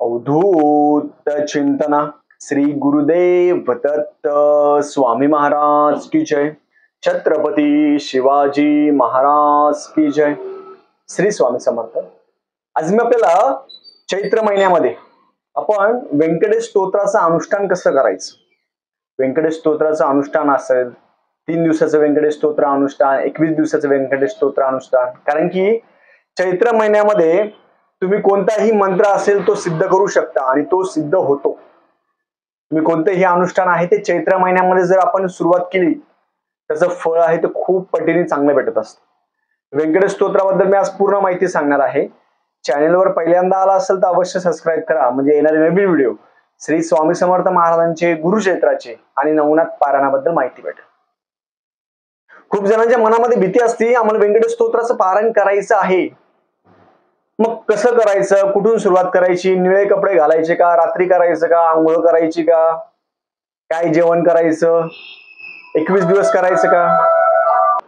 अवधूत चिंतना श्री गुरुदेव दत्त स्वामी महाराज की जय। छत्रपती शिवाजी महाराज की जय। श्री स्वामी समर्थ। आज मी आपल्याला चैत्र महिन्यामध्ये आपण व्यंकटेश स्तोत्राचं अनुष्ठान कसं करायचं, व्यंकटेश स्तोत्राचं अनुष्ठान असेल 3 दिवसाचं व्यंकटेश स्तोत्र अनुष्ठान, 21 दिवसाचं व्यंकटेश स्तोत्र अनुष्ठान। कारण की चैत्र महिन्यामध्ये तुम्ही कोणताही मंत्र असेल तो सिद्ध करू शकता आणि तो सिद्ध होतो। तुम्ही कोणतेही अनुष्ठान आहे ते चैत्र महिन्यामध्ये जर आपण सुरुवात केली त्याचं फळ आहे ते खूप पटीने चांगलं भेटत असतं। व्यंकटेश स्तोत्राबद्दल मी आज पूर्ण माहिती सांगणार आहे। चॅनलवर पहिल्यांदा आला असेल तर अवश्य सबस्क्राईब करा, म्हणजे येणारे नवीन व्हिडिओ श्री स्वामी समर्थ महाराजांचे गुरुक्षेत्राचे आणि नवनाथ पारायणाबद्दल माहिती भेटेल। खूप जणांच्या मनामध्ये भीती असते, आम्हाला व्यंकटेश स्तोत्राचं पारायण करायचं आहे, मग कसं करायचं, कुठून सुरुवात करायची, निळे कपडे घालायचे का, रात्री करायचं का, आंघोळ करायची का, काय जेवण करायचं, 21 दिवस करायचं का,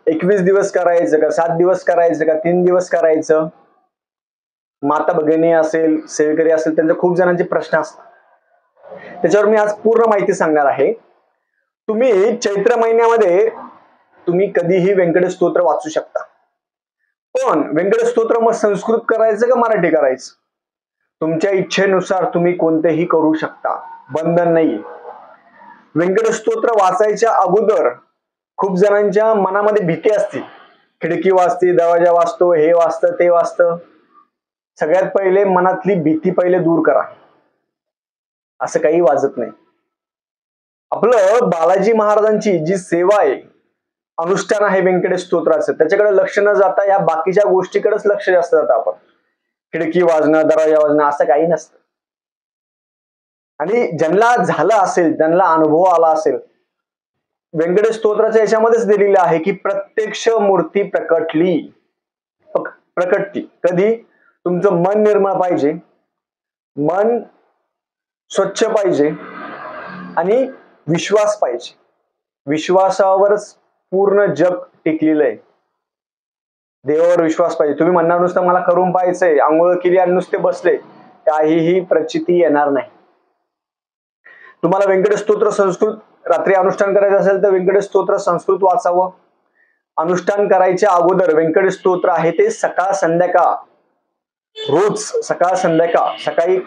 21 दिवस करायचं का, 7 दिवस करायचं का, 3 दिवस करायचं, माता भगिनी असेल सेवेकरी असेल त्यांचे खूप जणांचे प्रश्न असतात। त्याच्यावर मी आज पूर्ण माहिती सांगणार आहे। तुम्ही चैत्र महिन्यामध्ये तुम्ही कधीही व्यंकटेश स्तोत्र वाचू शकता, पण व्यंकटेश स्तोत्र मग संस्कृत करायचं का मराठी करायचं तुमच्या इच्छेनुसार तुम्ही कोणतेही करू शकता, बंधन नाही। व्यंकटेश स्तोत्र वाचायच्या अगोदर खूप जणांच्या मनामध्ये भीती असते, खिडकी वाजते, दरवाजा वाजतो, हे वाजतं ते वाजतं। सगळ्यात पहिले मनातली भीती पहिले दूर करा, असं काही वाजत नाही। आपलं बालाजी महाराजांची जी सेवा आहे, अनुष्ठान आहे व्यंकटेश स्तोत्राचं, त्याच्याकडे लक्ष न जाता या बाकीच्या गोष्टीकडेच लक्ष जास्त जातं। आपण खिडकी वाजणं, दरवाजा वाजणं असं काही नसतं। आणि ज्यांना झालं असेल, ज्यांना अनुभव आला असेल, व्यंकटेश स्तोत्राच्या याच्यामध्येच दिलेलं आहे की प्रत्यक्ष मूर्ती प्रकटती कधी, तुमचं मन निर्मळ पाहिजे, मन स्वच्छ पाहिजे आणि विश्वास पाहिजे। विश्वासावरच पूर्ण जग टिकलेलं आहे। देवावर विश्वास पाहिजे। तुम्ही म्हणणार नुसतं मला करून पाहायचंय, आंघोळ केली आणि नुसते बसले, काहीही प्रचिती येणार नाही। तुम्हाला व्यंकटेश स्तोत्र संस्कृत रात्री अनुष्ठान करायचं असेल तर व्यंकटेश स्तोत्र संस्कृत वाचावं। अनुष्ठान करायच्या अगोदर व्यंकटेश स्तोत्र आहे ते सकाळ संध्याकाळ, रोज सकाळ संध्याकाळ, सकाळी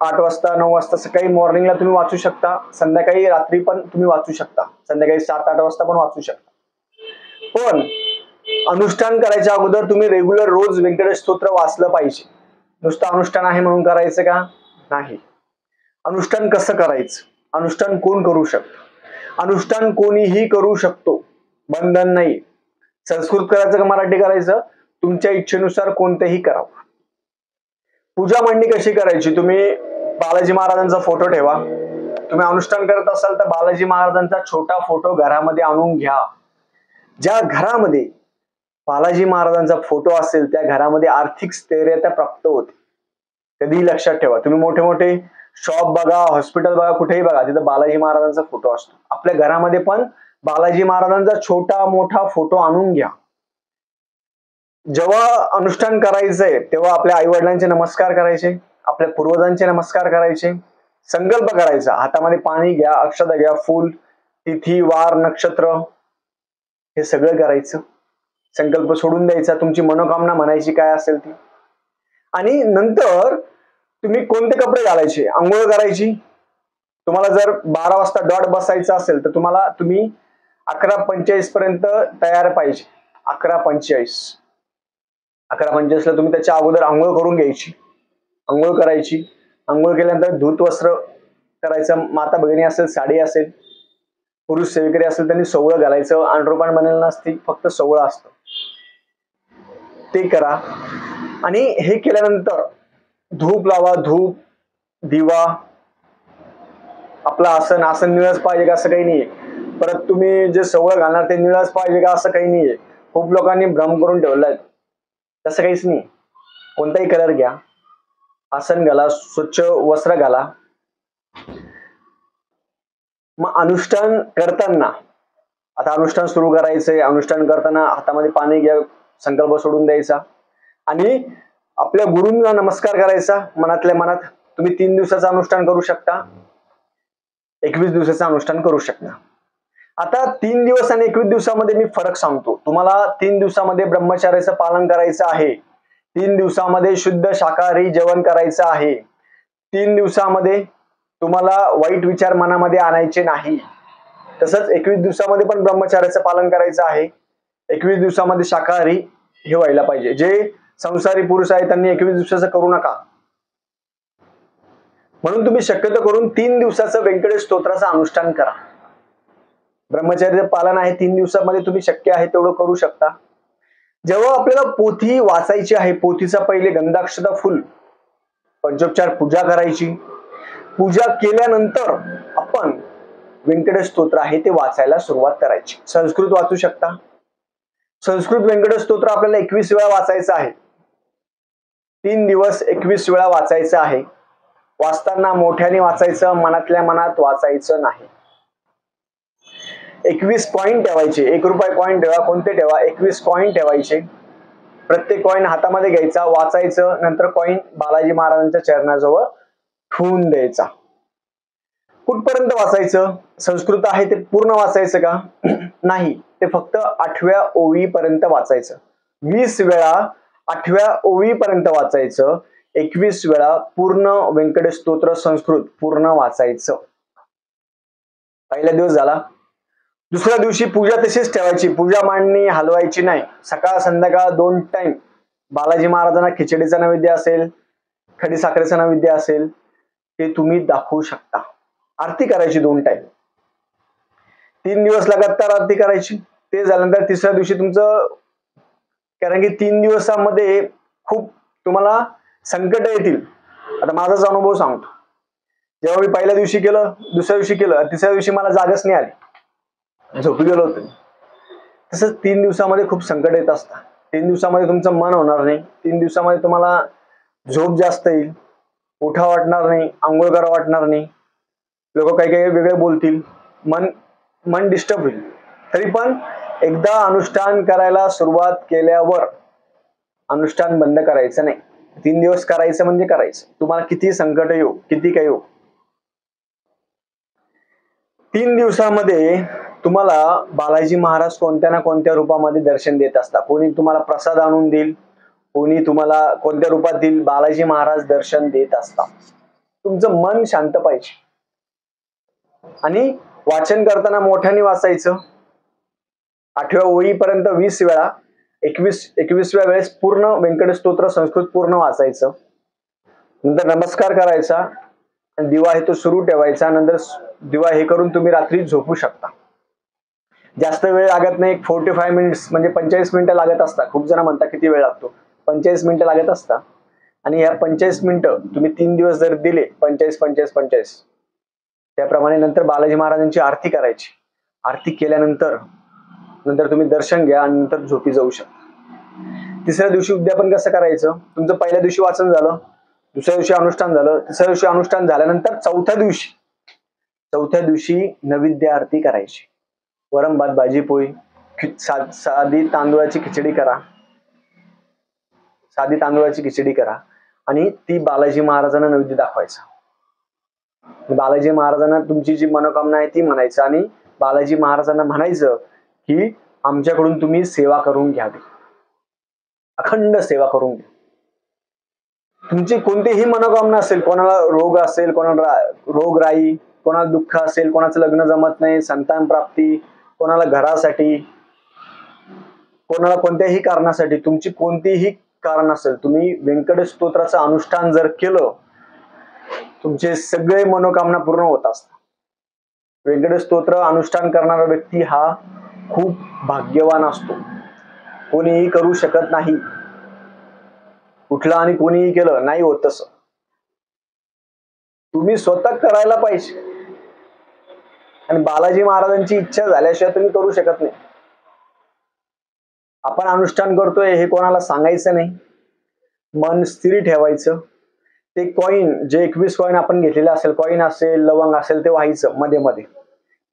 8 वाजता 9 वाजता सकाळी मॉर्निंगला तुम्ही वाचू शकता, संध्याकाळी रात्री पण तुम्ही वाचू शकता, संध्याकाळी 7-8 वाजता पण वाचू शकता। पण अनुष्ठान करायच्या अगोदर तुम्ही रेग्युलर रोज व्यंकटेश स्तोत्र वाचलं पाहिजे। नुसतं अनुष्ठान आहे म्हणून करायचं का नाही। अनुष्ठान कसं करायचं, अनुष्ठान कोण करू शकतो, अनुष्ठान कोणीही करू शकतो, बंधन नाही। संस्कृत करायचं का मराठी करायचं तुमच्या इच्छेनुसार कोणतेही करावं। पूजा मांडणी कशी करायची, तुम्ही बालाजी महाराजांचा फोटो ठेवा। तुम्ही अनुष्ठान करत असाल तर बालाजी महाराजांचा छोटा फोटो घरामध्ये आणून घ्या। ज्या घरामध्ये बालाजी महाराजांचा फोटो असेल त्या घरामध्ये आर्थिक स्थैर्यता प्राप्त होते। कधीही लक्षात ठेवा, तुम्ही मोठे मोठे शॉप बघा, हॉस्पिटल बघा, कुठेही बघा, तिथं बालाजी महाराजांचा फोटो असतो। आपल्या घरामध्ये पण बालाजी महाराजांचा छोटा मोठा फोटो आणून घ्या। जेव्हा अनुष्ठान करायचंय तेव्हा आपल्या आई वडिलांचे नमस्कार करायचे, आपल्या पूर्वजांचे नमस्कार करायचे, संकल्प करायचा, हातामध्ये पाणी घ्या, अक्षता घ्या, फूल, तिथी वार नक्षत्र हे सगळं करायचं, संकल्प सोडून द्यायचा, तुमची मनोकामना म्हणायची काय असेल ती। आणि नंतर तुम्ही कोणते कपडे घालायचे, आंघोळ करायची। तुम्हाला जर 12 वाजता डॉट बसायचं असेल तर तुम्ही 11:45 पर्यंत तयार पाहिजे। 11:45 ला तुम्ही त्याच्या अगोदर आंघोळ करून घ्यायची, आंघोळ करायची। आंघोळ केल्यानंतर धूत वस्त्र करायचं, माता भगिनी असेल साडी असेल, पुरुष सेवेकरी असेल त्यांनी सोवळं घालायचं, अंडरपॅन्ट बनलेलं नसते, फक्त सोवळं असतं, ते करा। आणि हे केल्यानंतर धूप लावा, धूप दिवा, आपलं आसन निळच पाहिजे का असं काही नाहीये। परत तुम्ही जे सोवळं घालणार ते निळच पाहिजे का असं काही नाहीये। खूप लोकांनी भ्रम करून ठेवलाय, तसं काहीच नाही। कोणताही कलर घ्या, आसन घाला, स्वच्छ वस्त्र घाला। मग अनुष्ठान करताना, आता अनुष्ठान सुरू करायचंय, अनुष्ठान करताना हातामध्ये पाणी घ्या, संकल्प सोडून द्यायचा आणि आपल्या गुरूंना नमस्कार करायचा मनातल्या मनात. तुम्ही 3 दिवसाचं अनुष्ठान करू शकता, 21 दिवसाचं अनुष्ठान करू शकता. आता 3 दिवस आणि 21 दिवसामध्ये मी फरक सांगतो. तुम्हाला 3 दिवसामध्ये ब्रह्मचर्याचं पालन करायचं आहे. 3 दिवसामध्ये शुद्ध शाकाहारी जेवण करायचं आहे. 3 दिवसामध्ये तुम्हाला वाईट विचार मनामध्ये आणायचे नाही. तसंच 21 दिवसामध्ये पण ब्रह्मचर्याचं पालन करायचं आहे. 21 दिवसामध्ये शाकाहारी हे व्हायला पाहिजे. जे संसारी पुरुष आहे त्यांनी 21 दिवसाचं करू नका. म्हणून तुम्ही शक्यतो करून 3 दिवसाचं व्यंकटेश स्तोत्राचं अनुष्ठान करा. ब्रह्मचर्याचं पालन आहे 3 दिवसामध्ये तुम्ही शक्य आहे तेवढं करू शकता. जेव्हा आपल्याला पोथी वाचायची आहे, पोथीचा पहिले गंधाक्षता फुल पंचोपचार पूजा करायची. पूजा केल्यानंतर आपण व्यंकटेश स्तोत्र आहे ते वाचायला सुरुवात करायची. संस्कृत वाचू शकता. संस्कृत व्यंकटेश स्तोत्र आपल्याला 21 वेळा वाचायचं आहे. 3 दिवस 21 वेळा वाचायचं आहे. वाचताना मोठ्याने वाचायचं, मनातल्या मनात वाचायचं नाही. 21 कॉइन ठेवायचे. 1 रुपये कॉइन ठेवा, कोणते ठेवा, 21 कॉइन ठेवायचे. प्रत्येक कॉइन हातामध्ये घ्यायचा, वाचायचं. नंतर कॉइन बालाजी महाराजांच्या चरणाजवळ ठेवून द्यायचा. कुठपर्यंत वाचायचं? संस्कृत आहे ते पूर्ण वाचायचं का? नाही, ते फक्त 8व्या ओळीपर्यंत वाचायचं. 20 वेळा 8व्या ओळीपर्यंत वाचायचं. 21 वेळा पूर्ण व्यंकटेश स्तोत्र संस्कृत पूर्ण वाचायचं. पहिला दिवस झाला. दुसऱ्या दिवशी पूजा तशीच ठेवायची. पूजा मांडणी हलवायची नाही. सकाळ संध्याकाळ 2 टाइम बालाजी महाराजांना खिचडीचा नैवेद्य असेल, खडी साखरेचा नैवेद्य असेल ते तुम्ही दाखवू शकता. आरती करायची 2 टाइम. 3 दिवस लगातार आरती करायची. ते झाल्यानंतर तिसऱ्या दिवशी तुमचं, कारण की 3 दिवसामध्ये खूप तुम्हाला संकट येतील. आता माझाच अनुभव सांगतो. जेव्हा मी पहिल्या दिवशी केलं, दुसऱ्या दिवशी केलं, तिसऱ्या दिवशी मला जागच नाही आली, झोपी गेलो होतो. तसंच 3 दिवसामध्ये खूप संकट येत असतात. 3 दिवसामध्ये तुमचं मन होणार नाही. 3 दिवसामध्ये तुम्हाला झोप जास्त येईल, उठा वाटणार नाही, आंघोळ करा वाटणार नाही, लोक काही काही वेगळे बोलतील, मन डिस्टर्ब होईल. तरी पण एकदा अनुष्ठान करायला सुरुवात केल्यावर अनुष्ठान बंद करायचं नाही. 3 दिवस करायचं म्हणजे करायचं. तुम्हाला किती संकट येऊ, किती काही येऊ. 3 दिवसामध्ये तुम्हाला बालाजी महाराज कोणत्या ना कोणत्या रूपामध्ये दर्शन देत असतात. कोणी तुम्हाला प्रसाद आणून देईल, कोणी तुम्हाला कोणत्या रूपात देईल, बालाजी महाराज दर्शन देत असतात. तुमचं मन शांत पाहिजे. आणि वाचन करताना मोठ्याने वाचायचं. 8व्या ओळीपर्यंत 20 वेळा, 21व्या वेळेस पूर्ण व्यंकटेश स्तोत्र संस्कृत पूर्ण वाचायचं. नंतर नमस्कार करायचा, दिवा आहे तो सुरू ठेवायचा. नंतर दिवा हे करून तुम्ही रात्री झोपू शकता. जास्त वेळ लागत नाही. 45 मिनिट्स म्हणजे 45 मिनिटं लागत असतात. खूप जण म्हणतात किती वेळ लागतो, 45 मिनिटं लागत असतात. आणि ह्या 45 मिनिटं तुम्ही 3 दिवस जर दिले, 45 त्याप्रमाणे नंतर बालाजी महाराजांची आरती करायची. आरती केल्यानंतर तुम्ही दर्शन घ्या आणि नंतर झोपी जाऊ शकता. तिसऱ्या दिवशी उद्यापन कसं करायचं? तुमचं पहिल्या दिवशी वाचन झालं, दुसऱ्या दिवशी अनुष्ठान झालं, तिसऱ्या दिवशी अनुष्ठान झाल्यानंतर चौथ्या दिवशी नैवेद्य आरती करायची. वरण भात भाजी पोळी, साधी तांदूळाची खिचडी करा आणि ती बालाजी महाराजांना नैवेद्य दाखवायचा. बालाजी महाराजांना तुमची जी मनोकामना आहे ती म्हणायचं आणि बालाजी महाराजांना म्हणायचं की आमच्याकडून तुम्ही सेवा करून घ्यावी, अखंड सेवा करून घ्या. तुमची कोणतीही मनोकामना असेल, कोणाला रोग असेल, कोणाला रोगराई, कोणाला दुःख असेल, कोणाचं लग्न जमत नाही, संतान प्राप्ती, कोणाला घरासाठी, कोणाला कोणत्याही कारणासाठी, तुमची कोणतीही कारण असेल, तुम्ही व्यंकटेश स्तोत्राचं अनुष्ठान जर केलं, तुमचे सगळे मनोकामना पूर्ण होत असतात. व्यंकटेश स्तोत्र अनुष्ठान करणारा व्यक्ती हा खूप भाग्यवान असतो. कोणीही करू शकत नाही. कुठलं आणि कोणीही केलं नाही होत तसं. तुम्ही स्वतः करायला पाहिजे. आणि बालाजी महाराजांची इच्छा झाल्याशिवाय तुम्ही करू शकत नाही. आपण अनुष्ठान करतोय हे कोणाला सांगायचं नाही. मन स्थिर ठेवायचं. ते कॉइन जे 21 कॉइन आपण घेतलेले असेल, कॉइन असेल, लवंग असेल, ते व्हायचं मध्ये मध्ये.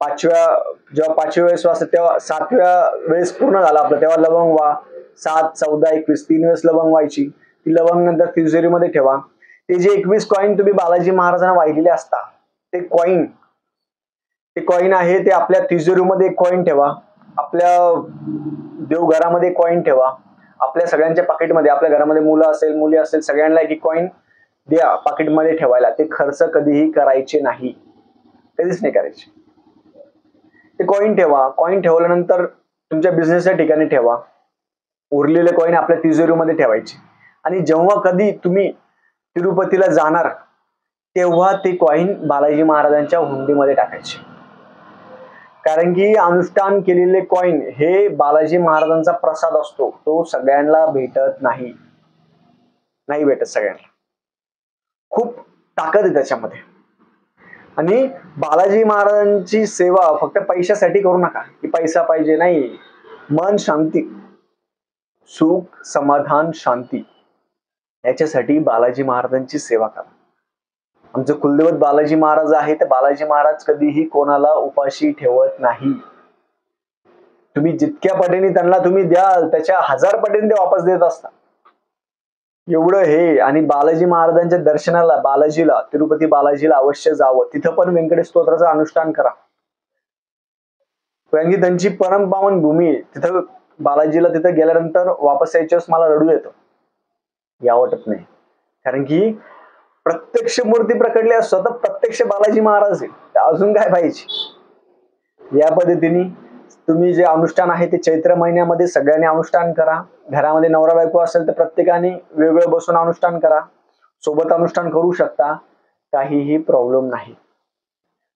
जेव्हा 5व्या वेळेस वाजता तेव्हा 7व्या वेळेस पूर्ण झाला आपलं, तेव्हा लवंग व्हा. 7, 14, 21 3 वेळेस लवंग व्हायची. ती लवंग नंतर तिजोरीमध्ये ठेवा. ते जे 21 कॉईन तुम्ही बालाजी महाराजांना वाहिलेले असता, ते कॉईन आहे ते आपल्या तिजोरीमध्ये एक कॉईन ठेवा, आपल्या देवघरामध्ये कॉईन ठेवा, आपल्या सगळ्यांच्या पाकिटमध्ये, आपल्या घरामध्ये मुलं असेल मुली असेल सगळ्यांना एक कॉईन द्या पाकिटमध्ये ठेवायला. ते खर्च कधीही करायचे नाही, कधीच नाही करायचे. ते कॉईन ठेवा. कॉईन ठेवल्यानंतर तुमच्या बिझनेसच्या ठिकाणी ठेवा. उरलेले कॉईन आपल्या तिजोरीमध्ये ठेवायचे आणि जेव्हा कधी तुम्ही तिरुपतीला जाणार तेव्हा ते कॉईन बालाजी महाराजांच्या हुंडीमध्ये टाकायचे. कारण की अनुष्ठान केलेले कॉईन हे बालाजी महाराजांचा प्रसाद असतो, तो सगळ्यांना भेटत नाही, नाही भेटत सगळ्यांना. खूप ताकद आहे त्याच्यामध्ये. आणि बालाजी महाराजांची सेवा फक्त पैशासाठी करू नका की पैसा पाहिजे, नाही. मन शांती, सुख, समाधान, शांती याच्यासाठी बालाजी महाराजांची सेवा करा. आमचं कुलदैवत बालाजी महाराज आहे, तर बालाजी महाराज कधीही कोणाला उपाशी ठेवत नाही. तुम्ही जितक्या पटीने त्यांना तुम्ही द्याल त्याच्या 1000 पटीने ते वापस देत असता. एवढं हे. आणि बालाजी महाराजांच्या दर्शनाला बालाजीला, तिरुपती बालाजीला अवश्य जावं. तिथं पण व्यंकटेश स्तोत्राचं अनुष्ठान करा, कारण की त्यांची परमपावन भूमी आहे. तिथं बालाजीला तिथं गेल्यानंतर वापस यायच्या वेळेस मला रडू येतं, या वाटत नाही. कारण की प्रत्यक्ष मूर्ती प्रकटली असतो तर प्रत्यक्ष बालाजी महाराज आहे, अजून काय पाहिजे. या पद्धतीने तुम्ही जे अनुष्ठान आहे ते चैत्र महिन्यामध्ये सगळ्यांनी अनुष्ठान करा. घरामध्ये नवरा बायको असेल तर प्रत्येकाने वेगवेगळं बसून अनुष्ठान करा, सोबत अनुष्ठान करू शकता, काहीही प्रॉब्लेम नाही.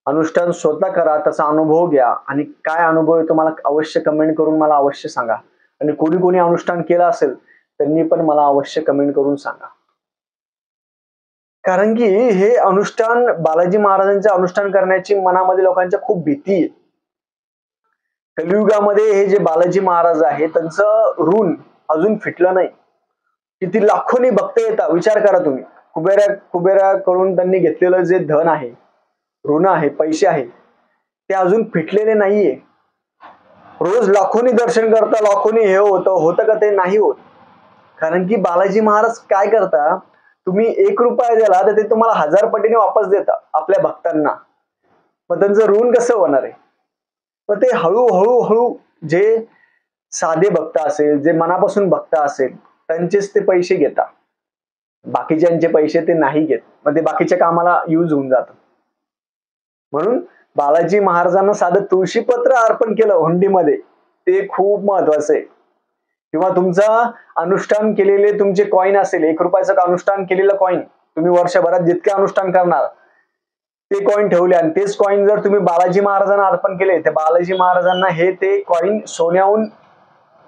अनुष्ठान स्वतः करा, त्याचा अनुभव घ्या आणि काय अनुभव आहे तो मला अवश्य कमेंट करून मला अवश्य सांगा. आणि कोणी कोणी अनुष्ठान केलं असेल त्यांनी पण मला अवश्य कमेंट करून सांगा. कारण की हे अनुष्ठान बालाजी महाराजांचे अनुष्ठान करण्याची मनामध्ये लोकांच्या खूप भीती आहे. कलियुगामध्ये हे जे बालाजी महाराज आहे त्यांचं ऋण अजून फिटलं नाही. किती लाखोनी भक्त येतात, विचार करा तुम्ही. कुबेराकडून त्यांनी घेतलेलं जे धन आहे, ऋण आहे, पैसे आहे, ते अजून फिटलेले नाहीये. रोज लाखोनी दर्शन करता, लाखोनी हे होतं का ते नाही होत. कारण की बालाजी महाराज काय करता, तुम्ही 1 रुपया दिला तर ते तुम्हाला 1000 पटीने वापस देतात आपल्या भक्तांना. मग त्यांचं ऋण कसं होणार आहे. मग ते हळूहळू जे साधे भक्त असेल, जे मनापासून भक्त असेल त्यांचेच ते पैसे घेतात, बाकीच्यांचे पैसे ते नाही घेत. मग ते बाकीच्या कामाला यूज होऊन जातं. म्हणून बालाजी महाराजांना साधं तुळशीपत्र अर्पण केलं हुंडीमध्ये ते खूप महत्वाचं आहे. किंवा तुमचा अनुष्ठान केलेले तुमचे कॉईन असेल, 1 रुपयाचं अनुष्ठान केलेलं कॉईन तुम्ही वर्षभरात जितके अनुष्ठान करणार ते कॉईन ठेवले आणि तेच कॉईन जर तुम्ही बालाजी महाराजांना अर्पण केले तर बालाजी महाराजांना हे ते कॉईन सोन्याहून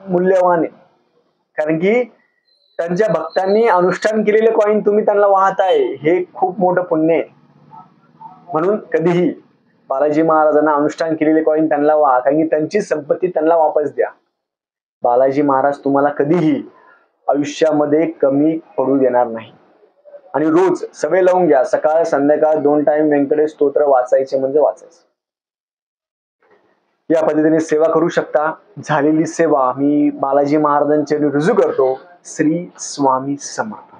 मूल्यवान आहे. कारण की त्यांच्या भक्तांनी अनुष्ठान केलेले कॉईन तुम्ही त्यांना वाहताय, हे खूप मोठं पुण्य आहे. म्हणून कधीही बालाजी महाराजांना अनुष्ठान केलेले कॉईन त्यांना वाहा, कारण की त्यांची संपत्ती त्यांना वापस द्या. बालाजी महाराज तुम्हाला कधीही आयुष्यामध्ये कमी पडू देणार नाही. आणि रोज सवय लावून घ्या, सकाळ संध्याकाळ 2 टाइम व्यंकटेश स्तोत्र वाचायचे म्हणजे वाचायचं. या पद्धतीने सेवा करू शकता. झालेली सेवा मी बालाजी महाराजांच्या रुजू करतो. श्री स्वामी समर्थ.